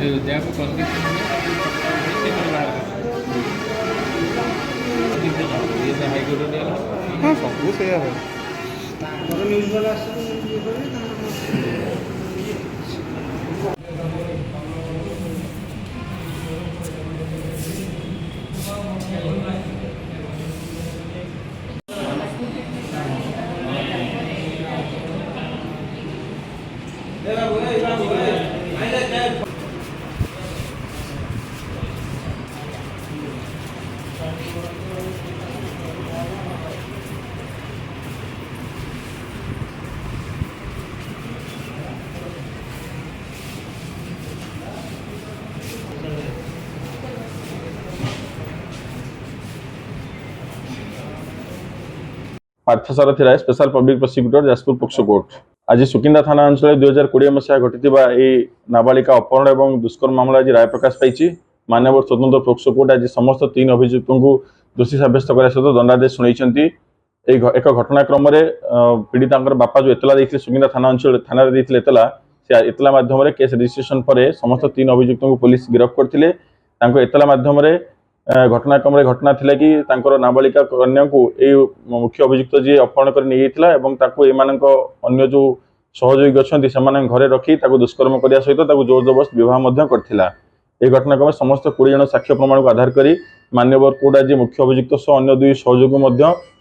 ଯାହାକୁ କନ୍ଭିକ୍ସନ୍ ହାଇକୋର୍ଟରେ हाँ सब से है न्यूज वाला आसছে Parthasarathi Rai special public prosecutor Jajpur POCSO court आज सुकिंदा थाना अंचल 2020 मसीहा घटी नाबालिका अपहरण और दुष्कर्म मामला आज राय प्रकाश पाई माननीय स्वतंत्र पोक्सो कोर्ट आज समस्त 3 अभियुक्त को दोषी सब्यस्त करने सहित दंडादेश शुणी एक घटनाक्रम पीड़िता बापा जो एतला देते सुकिंदा थाना अंचल थाना एतला से एतला मध्यम केस रजिस्ट्रेशन पर समस्त 3 अभियुक्त को पुलिस गिरफ्त करते एतला मध्यम घटनाक्रम घटना थिला कि तांकर नाबालिका कन्या को मुख्य अभियुक्त जी अपहरण कर अन्य जो सहयोगी अच्छा घरे रखी दुष्कर्म करने सहित जोर जबरदस्त विवाह करथिला। ए घटनाक्रम समस्त 20 जन साक्ष्य प्रमाण को आधार करी माननीय कोर्ट आज मुख्य अभियुक्त सह अन्य 2 सहयोगी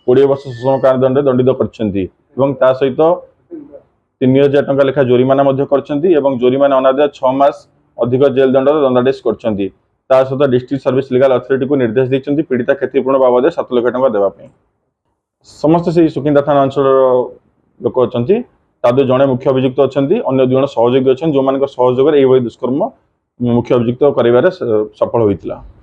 20 वर्ष सश्रम कारादंड दंडित करछंती सहित 3000 टंका लेखा जोरिमाना जोरिमाना अनादाय 6 मास अधिक जेल दंड दंडादेश करछंती। सहित डिस्ट्रिक्ट सर्विस लीगल अथॉरिटी को निर्देश देते पीड़िता क्षतिपूर्ण बाबद 7 लाख टंका देवाई समस्त से सुकिंदा थाना अंचल लोक अच्छा जड़े मुख्य अभियुक्त अच्छा अन्य 2 जन सहयोगी अच्छा जो मान सहयोग दुष्कर्म मुख्य अभियुक्त कर सफल होता।